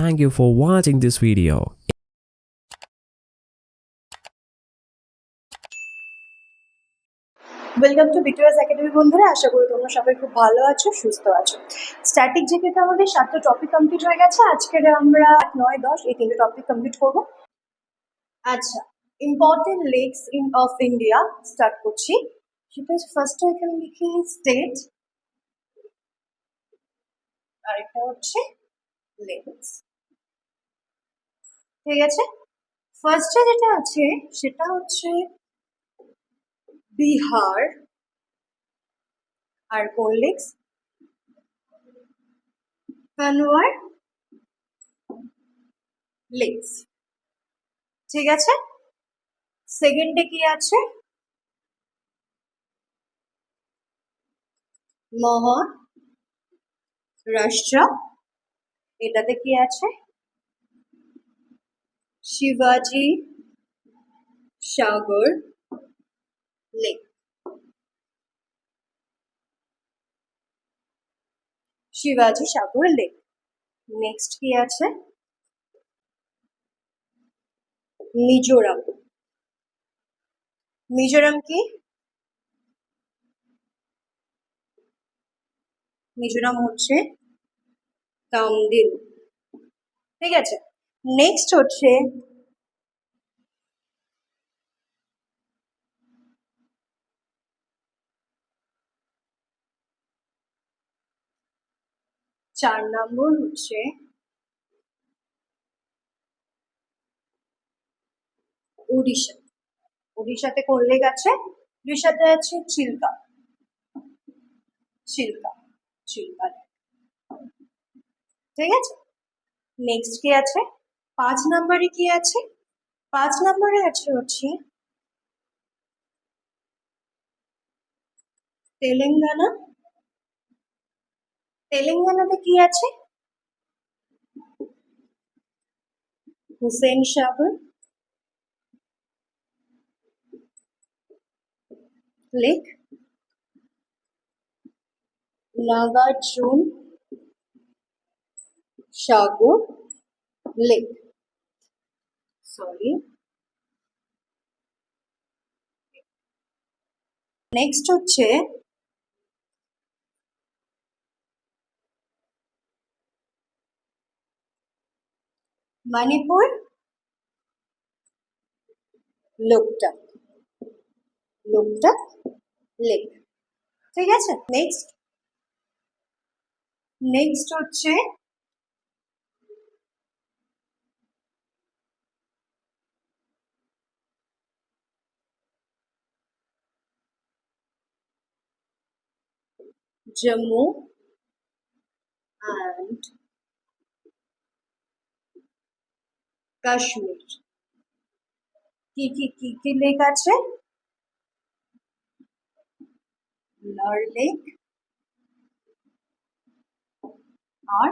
Thank you for watching this video. Welcome to BTS academy বন্ধুরা, আশা করি তোমরা সবাই খুব ভালো আছো, সুস্থ আছো। স্ট্যাটিক জিকেতে আমাদের 7টা টপিক কমপ্লিট হয়ে গেছে। আজকের আমরা 9, 10 এই 3টে টপিক কমপ্লিট করব। আচ্ছা, important lakes of India start করছি। সেটা হচ্ছে ফার্স্টে এখানে লিখি স্টেট, আর এটা হচ্ছে লেকস। ঠিক আছে, ফার্স্টে যেটা আছে সেটা হচ্ছে বিহার, আর কোন লেকস? কানওয়ার লেকস। ঠিক আছে, সেকেন্ডে কি আছে? মহারাষ্ট্র, এটাতে কি আছে? শিবাজি সাগর লেক। শিবাজি সাগর লেক। নেক্সট কি আছে? মিজোরাম। মিজোরাম কি? মিজোরাম হচ্ছে কামদিল। ঠিক আছে, নেক্সট হচ্ছে চার নম্বর হচ্ছে উড়িষ্যা। উড়িষ্যাতে কোন লেক আছে? উড়িষ্যাতে আছে চিল্কা। চিল্কা, চিল্কা লেক। ঠিক আছে, নেক্সট কি আছে? 5 নম্বরে কি আছে? 5 নম্বরে আছে হচ্ছে তেলেঙ্গানা। তেলেঙ্গানাতে কি আছে? হুসেন সাগর লেক, নাগার্জুন সাগর লেক। সরি, নেক্সট হচ্ছে মণিপুর লোকটাক। লোকটাক লেক। ঠিক আছে, নেক্সট নেক্সট হচ্ছে জম্মু অ্যান্ড কাশ্মীর। কি কি কি কি লেক আছে? লার লেক আর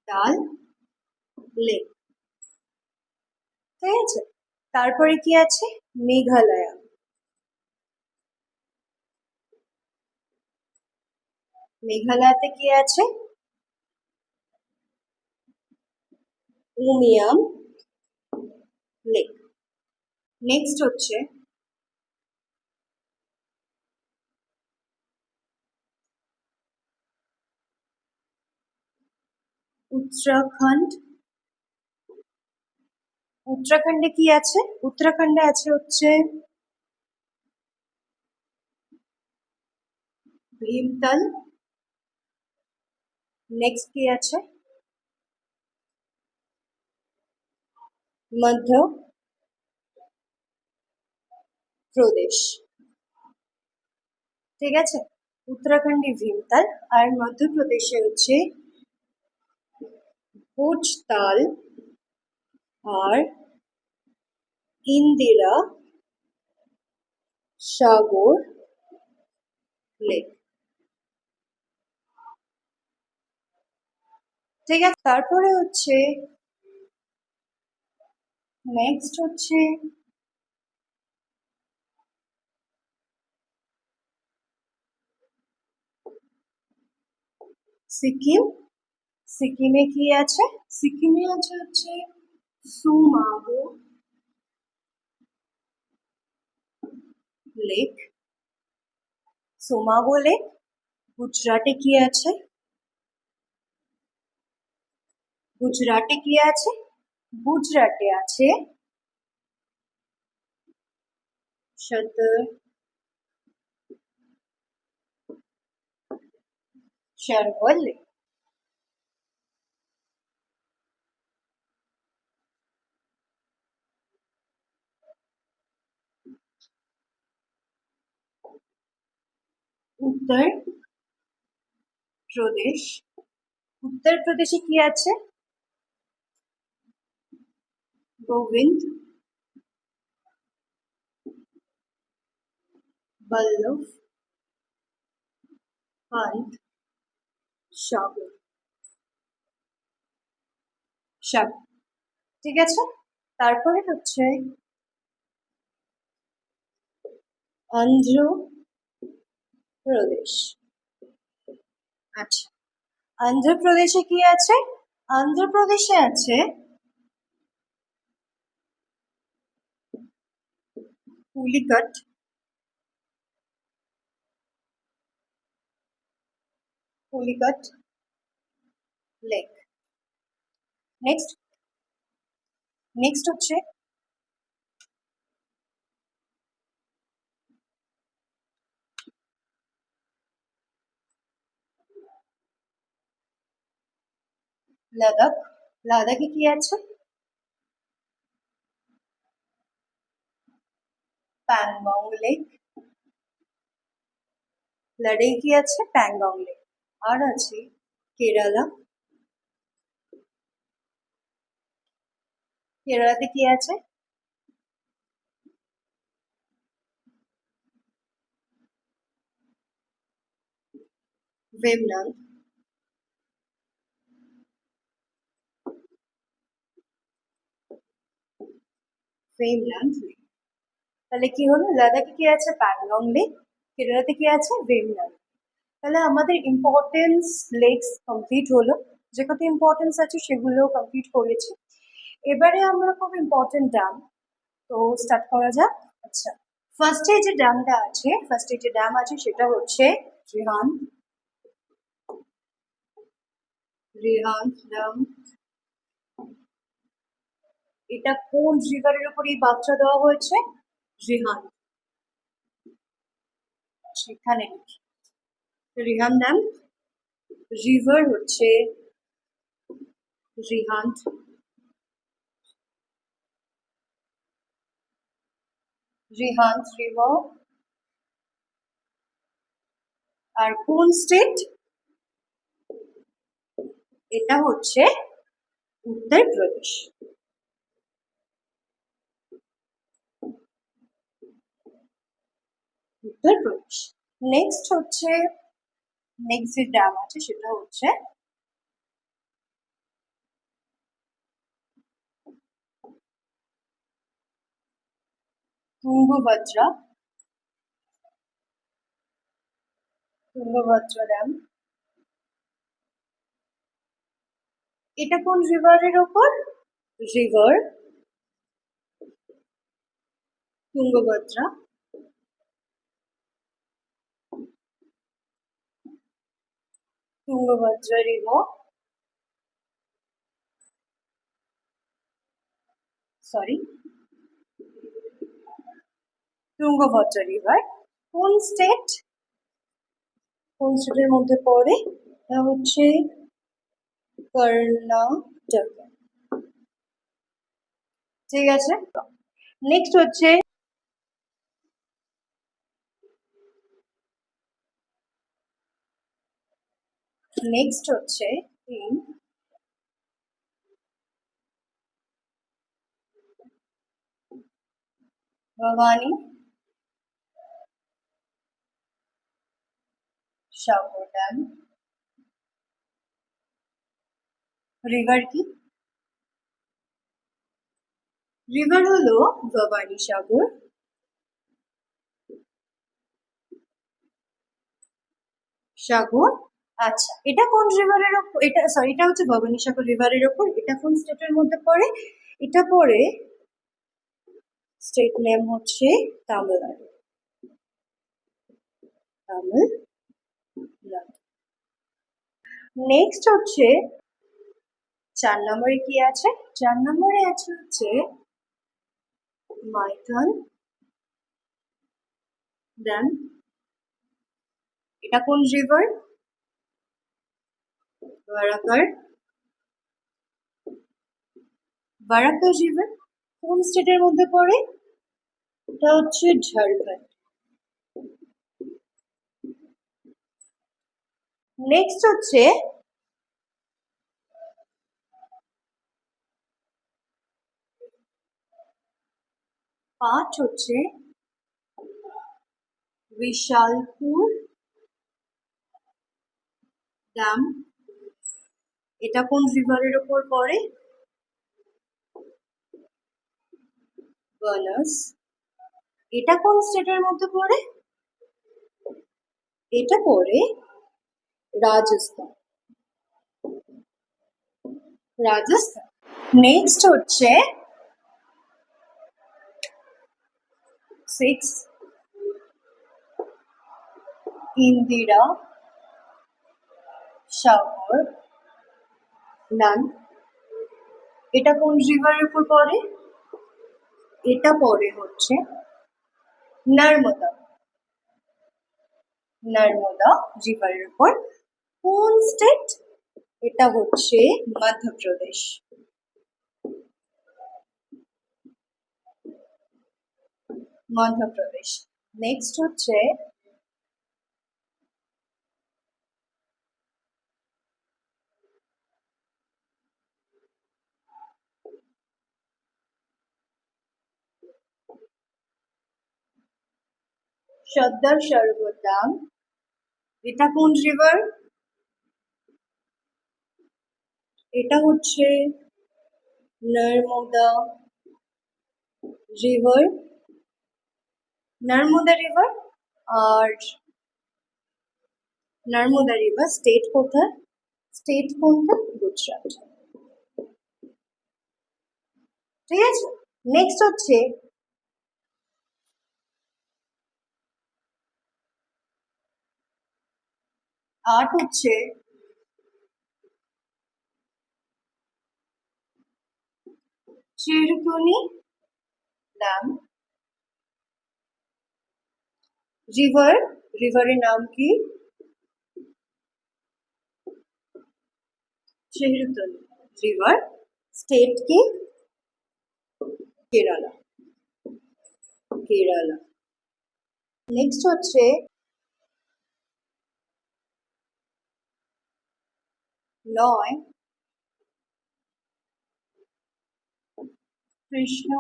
ডাল লেক। ঠিক আছে, তারপরে কি আছে? মেঘালয়। মেঘালয়তে কি আছে? উমিয়াম লেক। নেক্সট হচ্ছে উত্তরাখণ্ড। উত্তরাখণ্ডে কি আছে? উত্তরাখণ্ডে আছে হচ্ছে ভীমতাল। নেক্সট কি আছে? মধ্য প্রদেশ। ঠিক আছে, উত্তরাখণ্ডে ভীমতাল, আর মধ্যপ্রদেশে হচ্ছে ভোজতাল আর ইন্দিরা সাগর লেক। ঠিক আছে, তারপরে হচ্ছে নেক্সট হচ্ছে সিকিম। সিকিমে কি আছে? সিকিমে আছে হচ্ছে সুমাগো লেক। সুমাগো লেক। গুজরাটে কি আছে? গুজরাটে কি আছে? গুজরাটে আছে সদর সরোবর লেক। উত্তর প্রদেশ। উত্তর প্রদেশে কি আছে? গোবিন্দ বল্লভ পান্ত সাগর। সাগর, ঠিক আছে। তারপরে হচ্ছে অন্ধ্র প্রদেশ। আচ্ছা, অন্ধ্রপ্রদেশে কি আছে? অন্ধ্রপ্রদেশে আছে Pulicat Pulicat lake. Next next হচ্ছে লাদাখ। লাদাখে কি আছে? প্যাংগং লেক। লাদাখে কি আছে? প্যাংগং লেক। আর আছে কেরালা। কেরালাতে কি আছে? ভেমনাথ। ভেমনাথ লেক। তাহলে কি হলো? লাদাখে কি আছে? প্যাংগং লেক। কেরালাতে কি আছে? ভেমনাথ। তাহলে আমাদের ইম্পর্টেন্স লেকস কমপ্লিট হলো। যে কত ইম্পর্টেন্স আছে সেগুলো কমপ্লিট করেছি। এবারে আমরা খুব ইম্পর্টেন্ট ড্যাম, তো স্টার্ট করা যাক। আচ্ছা, ফার্স্টে যে ড্যামটা আছে, ফার্স্টে যে ড্যাম আছে সেটা হচ্ছে রিহান্দ। রিহান্দ ড্যাম। এটা কোন রিভারের উপর এই বাচ্চা দেওয়া হয়েছে? রিহান্দ। সেখানে রিহান্দ ড্যাম। রিভার হচ্ছে রিহান্দ। রিহান্দ রিভার। আর কোন স্টেট? এটা হচ্ছে উত্তরপ্রদেশ। উত্তরপ্রদেশ। নেক্সট হচ্ছে, নেক্সট যে ড্যাম আছে সেটা হচ্ছে তুঙ্গভদ্রা। তুঙ্গভদ্রা ড্যাম। এটা কোন রিভারের ওপর? River Tungabhadra. Tungabhadra river, sorry, Tungabhadra river. কোন স্টেট? কোন স্টেটের মধ্যে পড়ে? এটা হচ্ছে কর্ণাটক। ঠিক আছে। নেক্সট হচ্ছে নেক্সট হচ্ছে ভবানী সাগর ড্যাম। রিভার কি? রিভার হলো ভবানী সাগর। সাগর। আচ্ছা, এটা কোন রিভারের ওপর? এটা হচ্ছে ভবানীসাগর রিভারের ওপর। এটা কোন স্টেটের মধ্যে পড়ে? এটা পড়ে, স্টেট নেম হচ্ছে তামিলনাড়ু। তামিলনাড়ু। নেক্সট হচ্ছে 4 নম্বরে কি আছে? 4 নম্বরে আছে হচ্ছে মাইথন ড্যাম। এটা কোন রিভার? বারাকার। বারাকার রিভার কোন স্টেটের মধ্যে পড়ে? এটা হচ্ছে ঝাড়খণ্ড। নেক্সট হচ্ছে 5 হচ্ছে বিশালপুর ড্যাম। এটা কোন রিভারের ওপর পড়ে? বানাস। এটা কোন স্টেটের মধ্যে পড়ে? এটা পড়ে রাজস্থান। রাজস্থান। নেক্সট হচ্ছে 6 ইন্দিরা সাগর ড্যাম। এটা কোন রিভারের উপর পড়ে? এটা পড়ে হচ্ছে নর্মদা। নর্মদা রিভারের উপর। কোন স্টেট? এটা হচ্ছে মধ্যপ্রদেশ। মধ্যপ্রদেশ। নেক্সট হচ্ছে সর্দার সরোবর ড্যাম। এটা কোন রিভার? এটা হচ্ছে নর্মদা রিভার। নর্মদা রিভার। আর নর্মদা রিভার স্টেট কোথায়? স্টেট কোনটা? গুজরাট। ঠিক আছে। নেক্সট হচ্ছে 8 হচ্ছে চিরকুনি ড্যাম। রিভার, রিভারের নাম কি? চেহরুতলি রিভার। স্টেট কি? কেরালা। কেরালা। নেক্সট হচ্ছে 9 কৃষ্ণ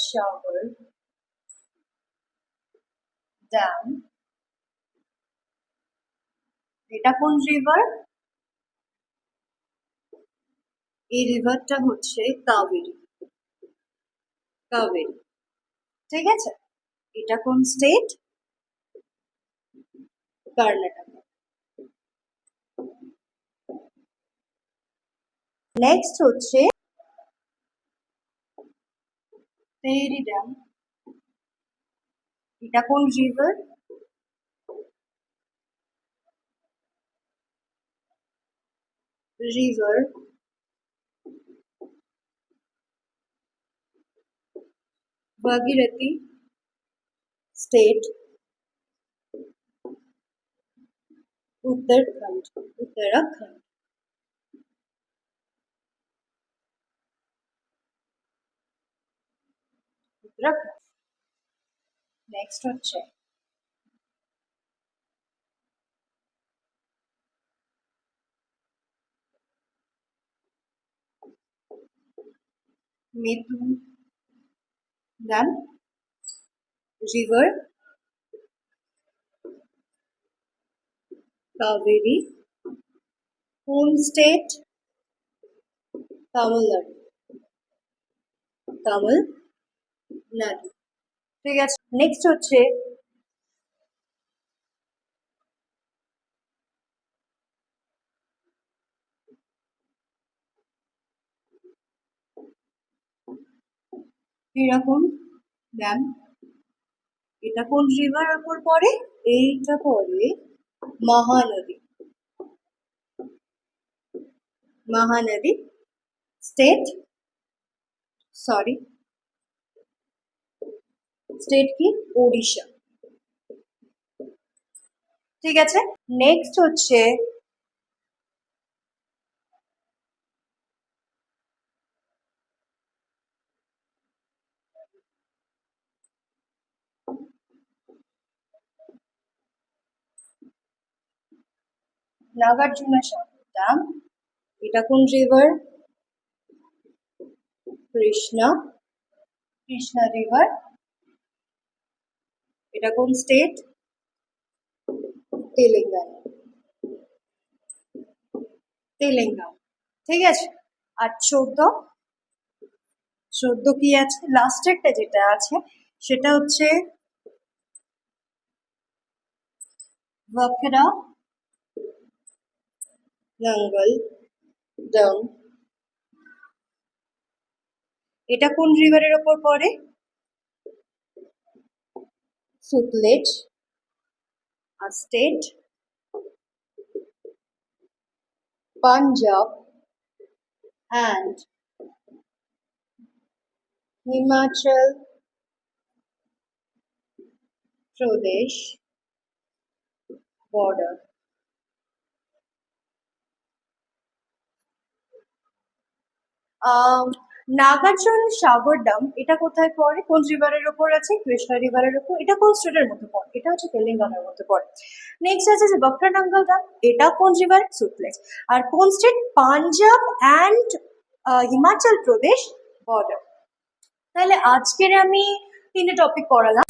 সাগর ড্যাম। এটা কোন রিভার? এই রিভারটা হচ্ছে কাবেরী। কাবেরী। ঠিক আছে। এটা কোন স্টেট? কর্ণাটক। নেক্সট হচ্ছে তেরি ড্যাম। এটা কোন river? River Bhagirathi. State Uttarakhand. Uttarakhand. Uttarakhand. Next হচ্ছে মেথু ড্যাম। রিভার কাবেরী। কোন স্টেট? তামিলনাড়ু। তামিলনাড়ু। ঠিক আছে। নেক্সট হচ্ছে এরকম ম্যাম, এটা কোন রিভার ওপর পড়ে? এইটা পড়ে Mahanadi. Mahanadi. State, sorry, state কি? ওড়িশা। ঠিক আছে, নেক্সট হচ্ছে নাগার্জুনা সাগর ড্যাম। এটা কোন রিভার? কৃষ্ণা। কৃষ্ণা রিভার। এটা কোন স্টেট? তেলেঙ্গানা। তেলেঙ্গানা। ঠিক আছে, আর 14 কি আছে? লাস্টেরটা যেটা আছে সেটা হচ্ছে ভাখরা নাঙ্গল দম। এটা কোন রিভারের ওপর পড়ে? সুতলেজ। আর state? Punjab and Himachal Pradesh border. Nagarjuna Sagar dam এটা কোথায় পড়ে? কোন রিভারের ওপর আছে? কৃষ্ণা রিভারের ওপর। এটা কোন স্টেটের মধ্যে পড়ে? এটা হচ্ছে তেলেঙ্গানার মধ্যে পড়ে। নেক্সট আছে যে বক্রানাঙ্গল ড্যাম, এটা কোন রিভার? সুতলেজ। আর কোন state? Punjab and Himachal Pradesh border. তাহলে আজকের আমি 3টে টপিক পড়ালাম।